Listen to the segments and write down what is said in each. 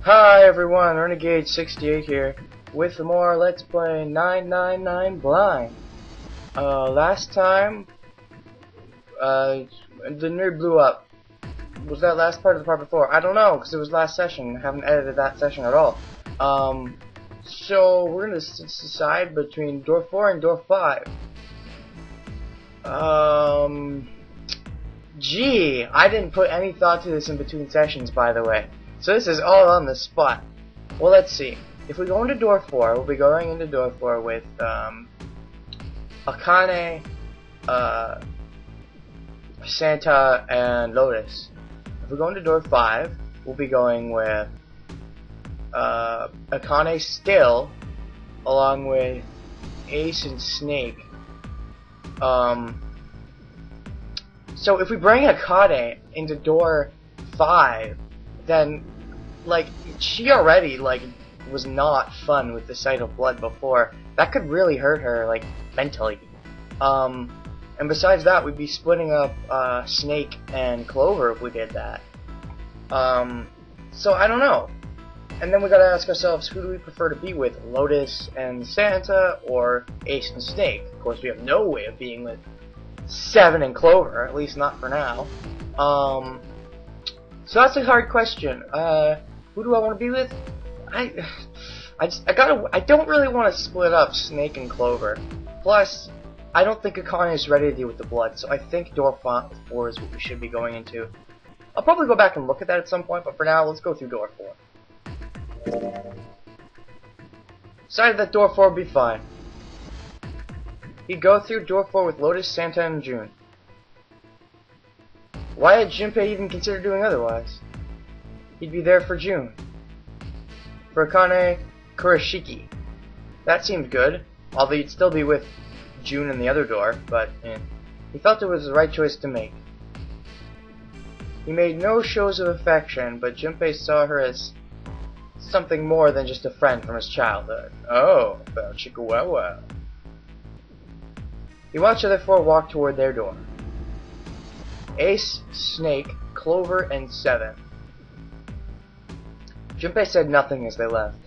Hi everyone, Renegade68 here with more Let's Play 999 Blind. Last time, the nerd blew up. Was that last part of the part before? I don't know, because it was last session. I haven't edited that session at all. So we're going to decide between door 4 and door 5. Gee, I didn't put any thought to this in between sessions, by the way. So this is all on the spot. Well, let's see. If we go into door 4, we'll be going into door 4 with Akane, Santa, and Lotus. If we go into door 5, we'll be going with Akane still, along with Ace and Snake. So if we bring Akane into door 5, then, like, she already, like, was not fun with the sight of blood before. That could really hurt her, like, mentally. And besides that, we'd be splitting up, Snake and Clover if we did that. So I don't know. And then we gotta ask ourselves, who do we prefer to be with? Lotus and Santa, or Ace and Snake? Of course, we have no way of being with Seven and Clover, at least not for now. So that's a hard question. Who do I want to be with? I don't really want to split up Snake and Clover. Plus, I don't think Akane is ready to deal with the blood, so I think door 4 is what we should be going into. I'll probably go back and look at that at some point, but for now, let's go through door 4. Decided that door 4 would be fine. He'd go through door 4 with Lotus, Santa, and June. Why had Junpei even consider doing otherwise? He'd be there for June. For Akane, Kurashiki. That seemed good, although he'd still be with June in the other door, but he felt it was the right choice to make. He made no shows of affection, but Junpei saw her as something more than just a friend from his childhood. Oh, about Chikawawa. He watched the other 4 walk toward their door. Ace, Snake, Clover, and Seven. Junpei said nothing as they left.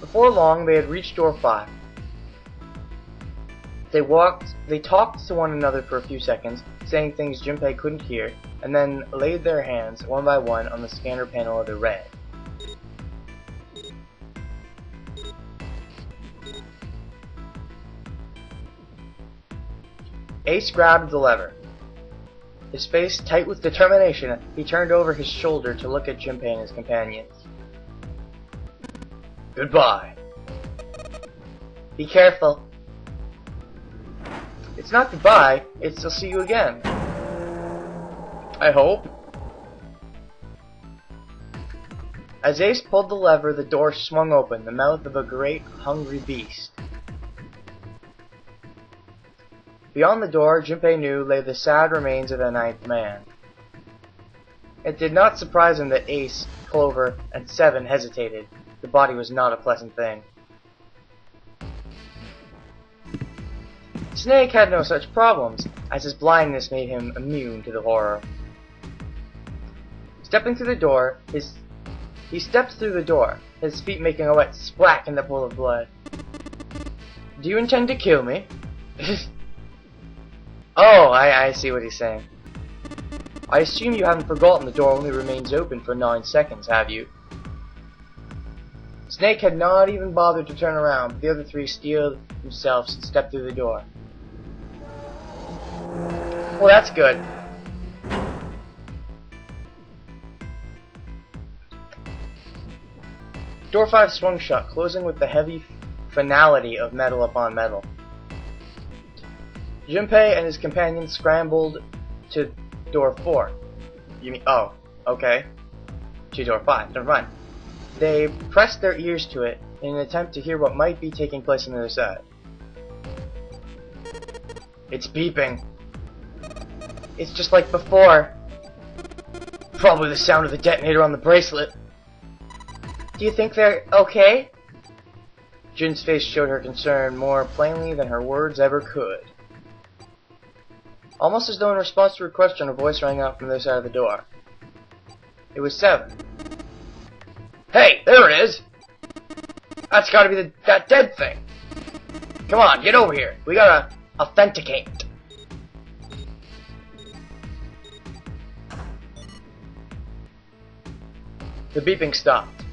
Before long, they had reached door 5. They talked to one another for a few seconds, saying things Junpei couldn't hear, and then laid their hands, one by one, on the scanner panel of the red. Ace grabbed the lever. His face tight with determination, he turned over his shoulder to look at Junpei and his companions. Goodbye. Be careful. It's not goodbye, it's I'll see you again. I hope. As Ace pulled the lever, the door swung open, the mouth of a great, hungry beast. Beyond the door, Junpei knew, lay the sad remains of a 9th man. It did not surprise him that Ace, Clover, and Seven hesitated. The body was not a pleasant thing. Snake had no such problems, as his blindness made him immune to the horror. Stepping through the door, he stepped through the door, his feet making a wet splack in the pool of blood. Do you intend to kill me? Oh, I see what he's saying. I assume you haven't forgotten the door only remains open for 9 seconds, have you? Snake had not even bothered to turn around, but the other 3 steeled themselves and stepped through the door. Well, that's good. Door 5 swung shut, closing with the heavy finality of metal upon metal. Junpei and his companions scrambled to door 4. You mean, oh, okay. To door 5, never mind. They pressed their ears to it in an attempt to hear what might be taking place on the other side. It's beeping. It's just like before. Probably the sound of the detonator on the bracelet. Do you think they're okay? Jun's face showed her concern more plainly than her words ever could. Almost as though in response to her question, a voice rang out from the other side of the door. It was 7. Hey, there it is! That's gotta be that dead thing. Come on, get over here. We gotta authenticate. The beeping stopped.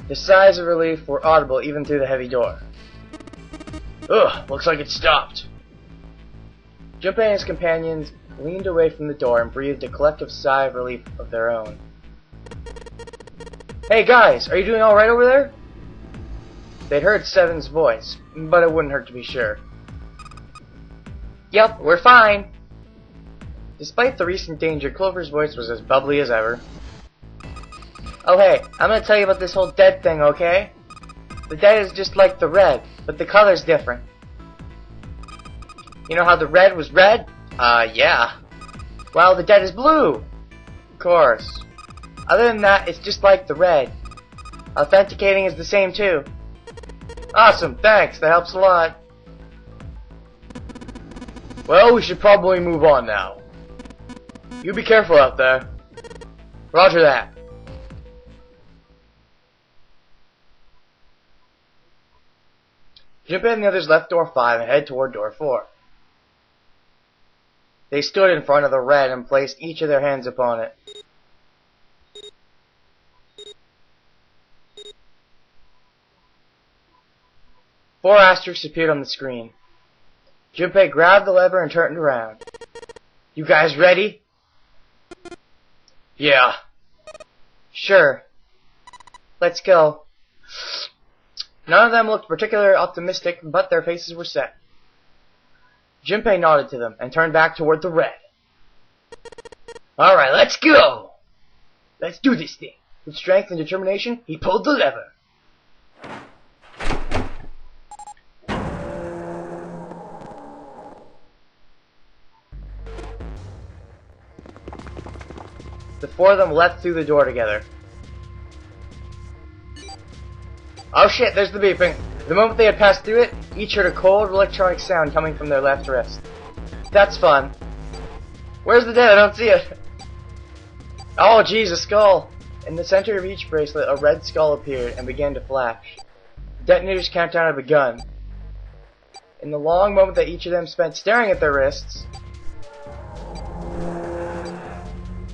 The sighs of relief were audible even through the heavy door. Ugh, looks like it stopped. Junpei and his companions leaned away from the door and breathed a collective sigh of relief of their own. Hey guys, are you doing alright over there? They'd heard Seven's voice, but it wouldn't hurt to be sure. Yup, we're fine. Despite the recent danger, Clover's voice was as bubbly as ever. Oh hey, I'm gonna tell you about this whole dead thing, okay? The dead is just like the red, but the color's different. You know how the red was red? Yeah. Well, the dead is blue. Of course. Other than that, it's just like the red. Authenticating is the same too. Awesome, thanks, that helps a lot. Well, we should probably move on now. You be careful out there. Roger that. Junpei and the others left door 5 and headed toward door 4. They stood in front of the red and placed each of their hands upon it. Four asterisks appeared on the screen. Junpei grabbed the lever and turned around. You guys ready? Yeah. Sure. Let's go. None of them looked particularly optimistic, but their faces were set. Junpei nodded to them and turned back toward the red. Alright, let's go! Let's do this thing. With strength and determination, he pulled the lever. The four of them leapt through the door together. Oh shit, there's the beeping. The moment they had passed through it, each heard a cold electronic sound coming from their left wrist. That's fun. Where's the dead? I don't see it. Oh jeez, a skull. In the center of each bracelet, a red skull appeared and began to flash. The detonator's countdown had begun. In the long moment that each of them spent staring at their wrists,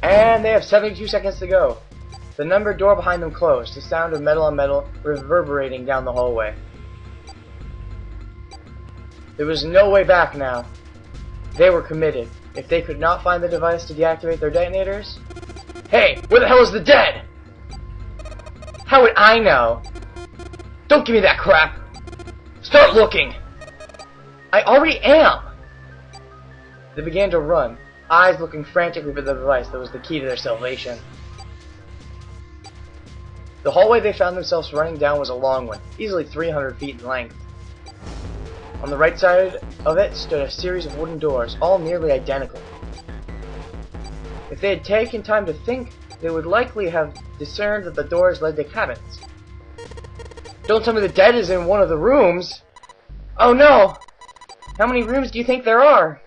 and they have 72 seconds to go. The numbered door behind them closed, the sound of metal on metal reverberating down the hallway. There was no way back now. They were committed. If they could not find the device to deactivate their detonators... Hey, where the hell is the dead? How would I know? Don't give me that crap. Start looking. I already am. They began to run, eyes looking frantically for the device that was the key to their salvation. The hallway they found themselves running down was a long one, easily 300 feet in length. On the right side of it stood a series of wooden doors, all nearly identical. If they had taken time to think, they would likely have discerned that the doors led to cabins. Don't tell me the dead is in one of the rooms! Oh no! How many rooms do you think there are?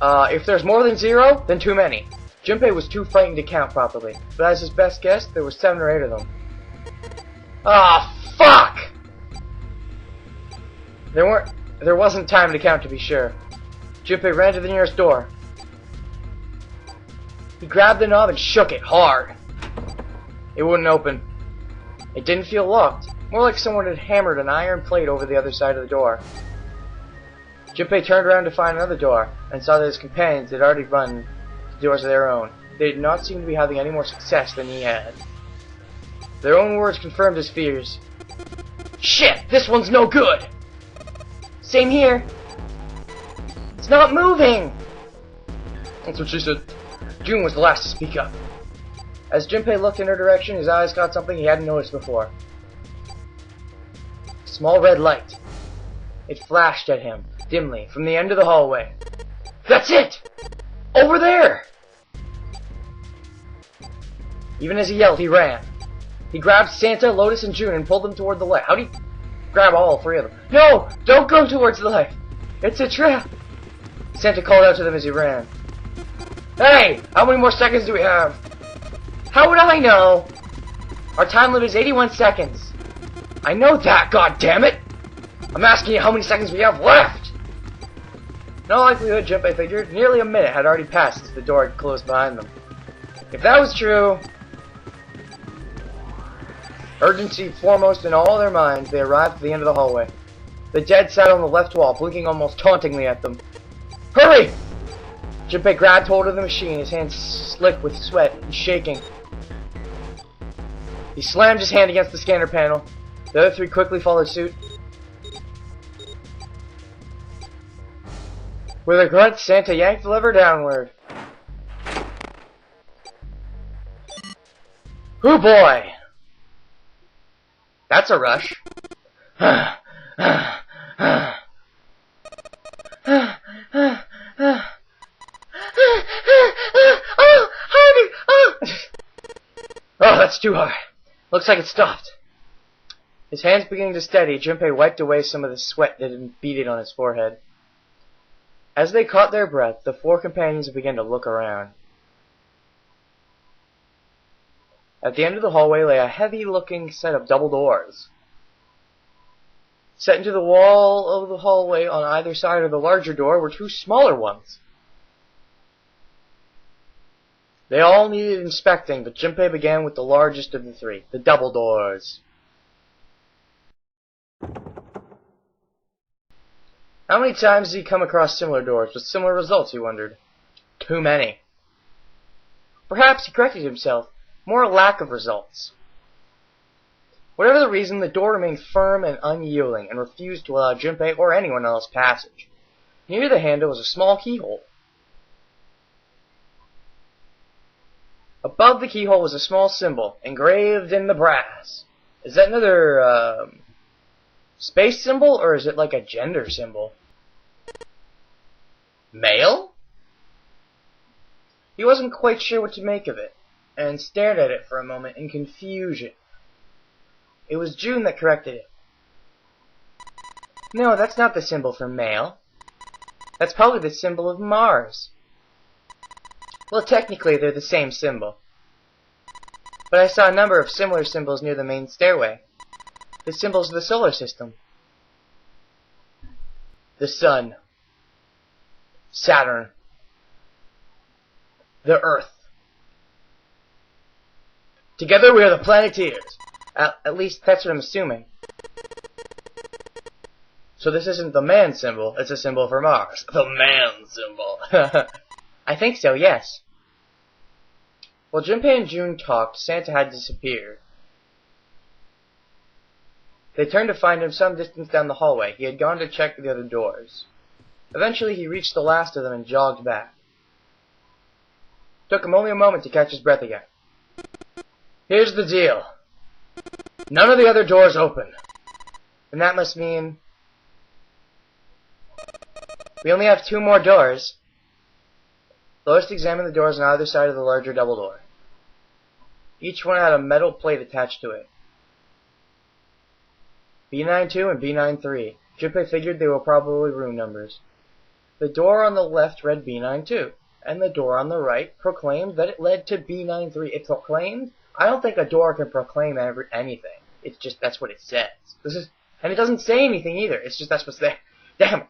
If there's more than 0, then too many. Junpei was too frightened to count properly, but as his best guess, there were 7 or 8 of them. Ah, fuck! There wasn't time to count to be sure. Junpei ran to the nearest door. He grabbed the knob and shook it hard. It wouldn't open. It didn't feel locked, more like someone had hammered an iron plate over the other side of the door. Junpei turned around to find another door, and saw that his companions had already run to doors of their own. They did not seem to be having any more success than he had. Their own words confirmed his fears. Shit, this one's no good! Same here. It's not moving! That's what she said. June was the last to speak up. As Junpei looked in her direction, his eyes caught something he hadn't noticed before. A small red light. It flashed at him, dimly, from the end of the hallway. That's it! Over there! Even as he yelled, he ran. He grabbed Santa, Lotus, and June and pulled them toward the light. How'd he grab all 3 of them? No! Don't go towards the light! It's a trap! Santa called out to them as he ran. Hey! How many more seconds do we have? How would I know? Our time limit is 81 seconds. I know that, god damn it! I'm asking you how many seconds we have left! In all likelihood, Junpei figured, nearly a minute had already passed since the door had closed behind them. If that was true, urgency foremost in all their minds, they arrived at the end of the hallway. The dead sat on the left wall, blinking almost tauntingly at them. Hurry! Junpei grabbed hold of the machine, his hands slick with sweat and shaking. He slammed his hand against the scanner panel. The other three quickly followed suit. With a grunt, Santa yanked the lever downward. Hoo boy! That's a rush. Oh, that's too hard. Looks like it stopped. His hands beginning to steady, Junpei wiped away some of the sweat that had beaded on his forehead. As they caught their breath, the four companions began to look around. At the end of the hallway lay a heavy-looking set of double doors. Set into the wall of the hallway on either side of the larger door were two smaller ones. They all needed inspecting, but Junpei began with the largest of the three, the double doors. How many times did he come across similar doors with similar results, he wondered. Too many. Perhaps, he corrected himself, more a lack of results. Whatever the reason, the door remained firm and unyielding, and refused to allow Junpei or anyone else passage. Near the handle was a small keyhole. Above the keyhole was a small symbol, engraved in the brass. Is that another, space symbol, or is it like a gender symbol? Male? He wasn't quite sure what to make of it, and stared at it for a moment in confusion. It was June that corrected it. No, that's not the symbol for male. That's probably the symbol of Mars. Well, technically they're the same symbol. But I saw a number of similar symbols near the main stairway. The symbols of the solar system. The Sun. Saturn. The Earth. Together we are the Planeteers. At least that's what I'm assuming. So this isn't the man symbol, it's a symbol for Mars. The man symbol. I think so, yes. While Junpei and June talked, Santa had disappeared. They turned to find him some distance down the hallway. He had gone to check the other doors. Eventually he reached the last of them and jogged back. Took him only a moment to catch his breath again. Here's the deal. None of the other doors open. And that must mean we only have two more doors. Lois examined the doors on either side of the larger double door. Each one had a metal plate attached to it. B92 and B93. Junpei figured they were probably room numbers. The door on the left read B92, and the door on the right proclaimed that it led to B93. It proclaimed? I don't think a door can proclaim anything. It's just, that's what it says. And it doesn't say anything either. It's just, that's what's there. Damn it.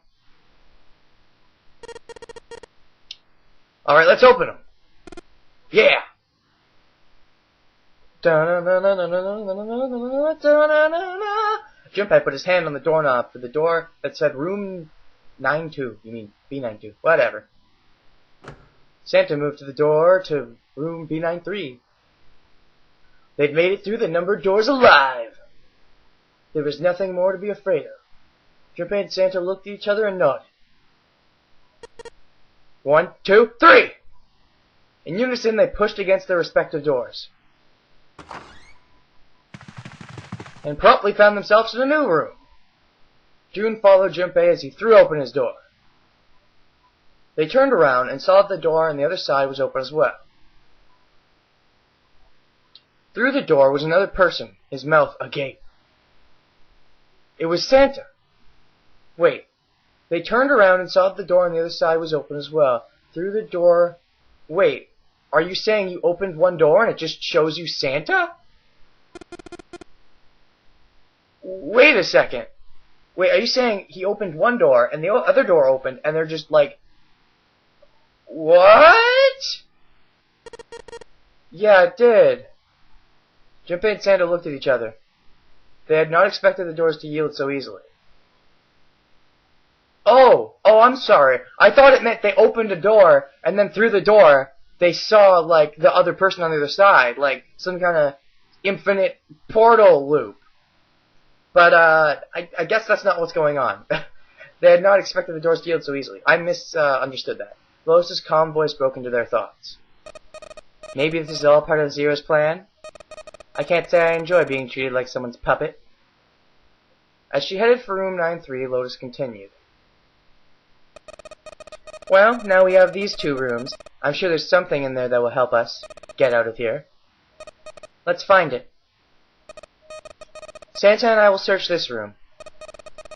Alright, let's open them. Yeah! Junpei put his hand on the doorknob for the door that said room 92. You mean B92. Whatever. Santa moved to the door to room B93. They'd made it through the numbered doors alive. There was nothing more to be afraid of. Junpei and Santa looked at each other and nodded. 1, 2, 3! In unison, they pushed against their respective doors. And promptly found themselves in a new room. June followed Junpei as he threw open his door. They turned around and saw that the door on the other side was open as well. Through the door was another person, his mouth agape. It was Santa. Wait. They turned around and saw that the door on the other side was open as well. Through the door Wait, are you saying you opened one door and it just shows you Santa? Wait a second. Wait, are you saying he opened one door and the other door opened and they're just like... What? Yeah, it did. Junpei and Santa looked at each other. They had not expected the doors to yield so easily. Oh, I'm sorry. I thought it meant they opened a door, and then through the door, they saw, like, the other person on the other side, like, some kind of infinite portal loop. But, I guess that's not what's going on. They had not expected the doors to yield so easily. I misunderstood that. Lotus's calm voice broke into their thoughts. Maybe this is all part of Zero's plan? I can't say I enjoy being treated like someone's puppet. As she headed for room 9-3, Lotus continued. Well, now we have these 2 rooms. I'm sure there's something in there that will help us get out of here. Let's find it. Santa and I will search this room.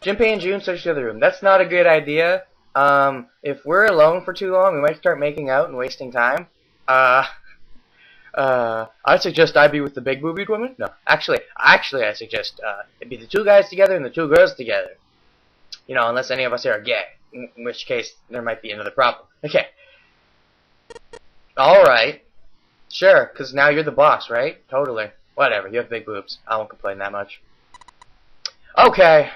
Junpei and June search the other room. That's not a good idea. If we're alone for too long, we might start making out and wasting time. I suggest I be with the big boobied woman. No, actually, I suggest it be the 2 guys together and the 2 girls together. You know, unless any of us here are gay, in which case there might be another problem. Okay. All right. Sure, because now you're the boss, right? Totally. Whatever. You have big boobs. I won't complain that much. Okay.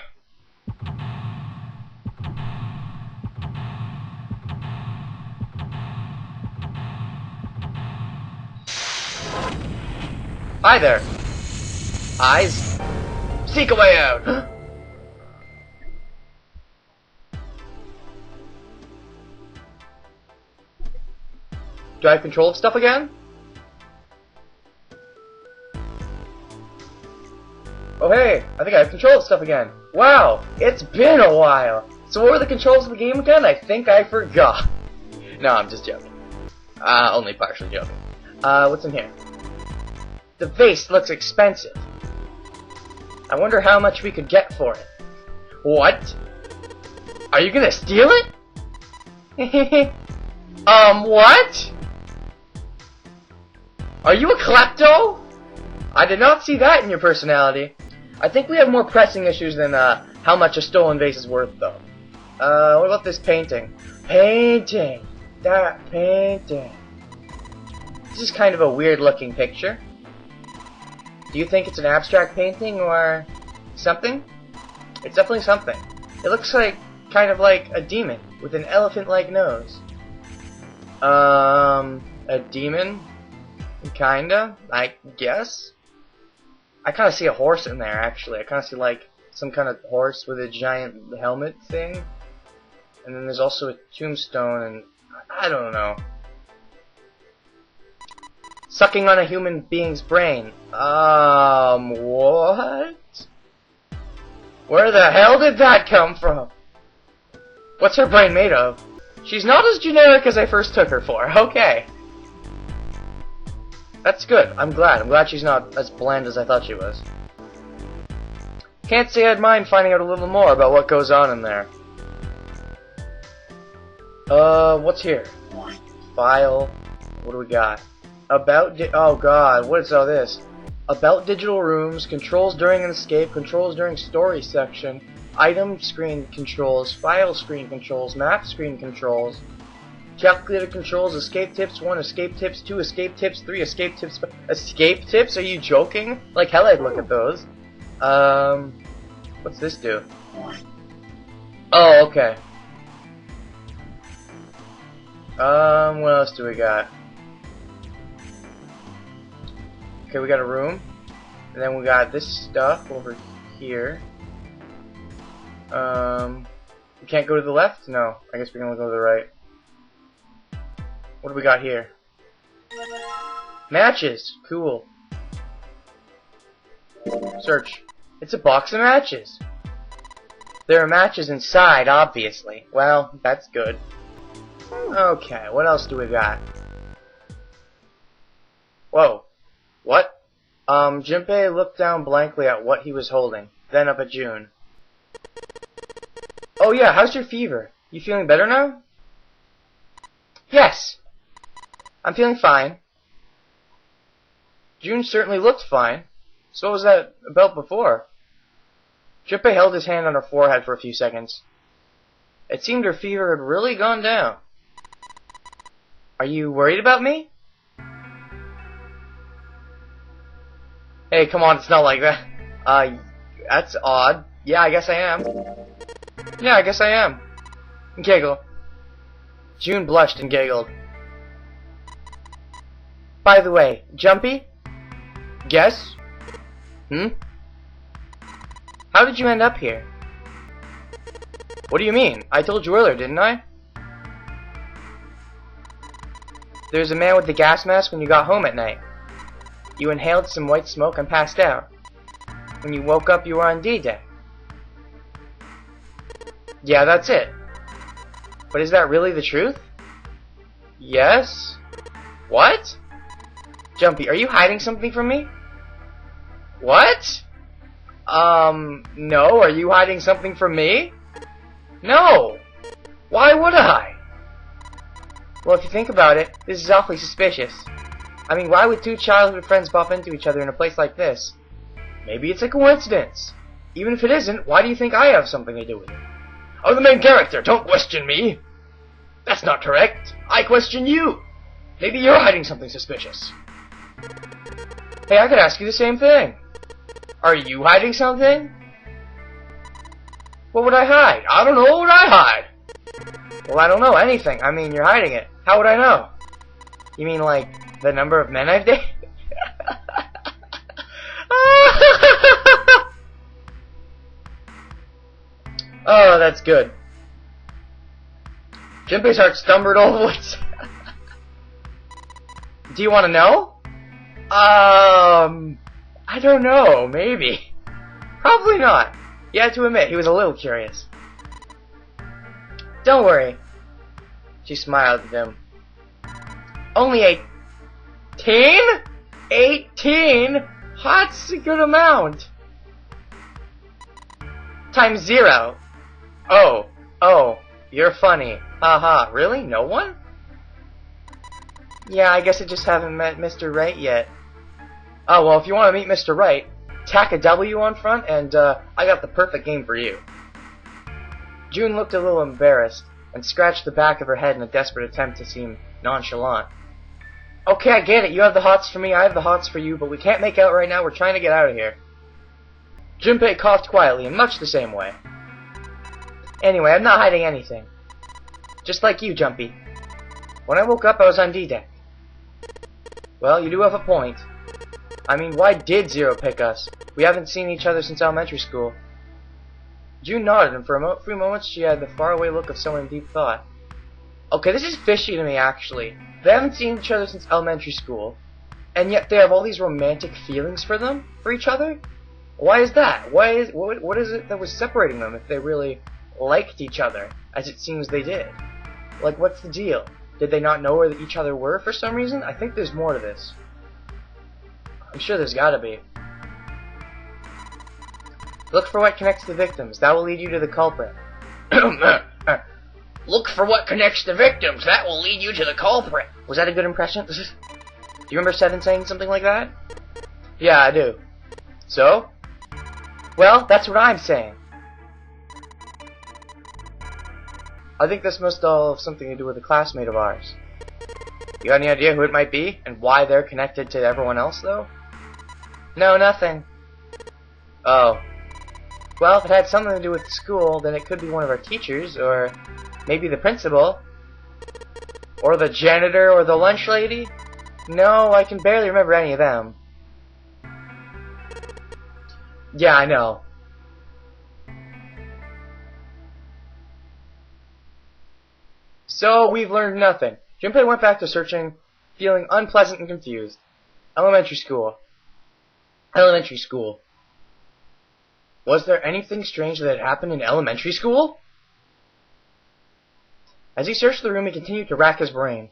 Hi there. Eyes. Seek a way out. Do I have control of stuff again? Oh hey, I think I have control of stuff again. Wow, it's been a while. So what were the controls of the game again? I think I forgot. No, I'm just joking. Only partially joking. What's in here? The vase looks expensive. I wonder how much we could get for it. What? Are you gonna steal it? What? Are you a klepto? I did not see that in your personality. I think we have more pressing issues than, how much a stolen vase is worth, though. What about this painting? Painting! That painting. This is kind of a weird-looking picture. Do you think it's an abstract painting, or something? It's definitely something. It looks like, kind of like a demon, with an elephant-like nose. A demon? Kinda, I guess. I kind of see a horse in there, actually. I kind of see, like, some kind of horse with a giant helmet thing. And then there's also a tombstone, and I don't know. Sucking on a human being's brain. What? Where the hell did that come from? What's her brain made of? She's not as generic as I first took her for. Okay. That's good. I'm glad. I'm glad she's not as bland as I thought she was. Can't say I'd mind finding out a little more about what goes on in there. What's here? File. What do we got? Oh god, what is all this? About digital rooms, controls during an escape, controls during story section, item screen controls, file screen controls, map screen controls, calculator controls, escape tips 1, escape tips 2, escape tips 3, escape tips 5. Escape tips? Are you joking? Like hell I'd look at those. What's this do? Oh, okay. What else do we got? Okay, we got a room. And then we got this stuff over here. We can't go to the left? No. I guess we can only go to the right. What do we got here? Matches! Cool. Search. It's a box of matches. There are matches inside, obviously. Well, that's good. Okay, what else do we got? Whoa. What? Junpei looked down blankly at what he was holding, then up at June. Oh yeah, how's your fever? You feeling better now? Yes! I'm feeling fine. June certainly looked fine. So what was that about before? Junpei held his hand on her forehead for a few seconds. It seemed her fever had really gone down. Are you worried about me? Hey, come on, it's not like that. That's odd. Yeah, I guess I am. Yeah, I guess I am. Giggle. June blushed and giggled. By the way, Jumpy? Guess? How did you end up here? What do you mean? I told you earlier, didn't I? There's a man with the gas mask when you got home at night. You inhaled some white smoke and passed out. When you woke up, you were on D-Day. Yeah, that's it. But is that really the truth? Yes? What? Jumpy, are you hiding something from me? What? No, are you hiding something from me? No! Why would I? Well, if you think about it, this is awfully suspicious. I mean, why would two childhood friends bump into each other in a place like this? Maybe it's a coincidence. Even if it isn't, why do you think I have something to do with it? I'm the main character, don't question me! That's not correct. I question you! Maybe you're hiding something suspicious. Hey, I could ask you the same thing. Are you hiding something? What would I hide? I don't know, what would I hide? Well, I don't know anything. I mean, you're hiding it. How would I know? You mean, like, the number of men I've dated? Oh, that's good. Junpei's heart stumbled all the way. Do you want to know? I don't know. Maybe. Probably not. You had to admit, he was a little curious. Don't worry. She smiled at him. Only 18? 18? That's a good amount. Times 0. Oh, you're funny. Haha, really? No one? Yeah, I guess I just haven't met Mr. Right yet. Oh, well, if you want to meet Mr. Right, tack a W on front, and I got the perfect game for you. June looked a little embarrassed, and scratched the back of her head in a desperate attempt to seem nonchalant. Okay, I get it. You have the hots for me, I have the hots for you, but we can't make out right now. We're trying to get out of here. Junpei coughed quietly in much the same way. Anyway, I'm not hiding anything. Just like you, Jumpy. When I woke up, I was on D-Deck. Well, you do have a point. I mean, why did Zero pick us? We haven't seen each other since elementary school. June nodded, and for a few moments she had the faraway look of someone in deep thought. Okay, this is fishy to me, actually. They haven't seen each other since elementary school, and yet they have all these romantic feelings for each other? Why is that? What is it that was separating them if they really liked each other, as it seems they did? Like, what's the deal? Did they not know where each other were for some reason? I think there's more to this. I'm sure there's gotta be. Look for what connects the victims. That will lead you to the culprit. Look for what connects the victims. That will lead you to the culprit. Was that a good impression? Do you remember Seven saying something like that? Yeah, I do. So? Well, that's what I'm saying. I think this must all have something to do with a classmate of ours. You got any idea who it might be? And why they're connected to everyone else, though? No, nothing. Oh. Well, if it had something to do with the school, then it could be one of our teachers, or maybe the principal. Or the janitor, or the lunch lady. No, I can barely remember any of them. Yeah, I know. So, we've learned nothing. Junpei went back to searching, feeling unpleasant and confused. Elementary school. Elementary school. Was there anything strange that had happened in elementary school? As he searched the room, he continued to rack his brain.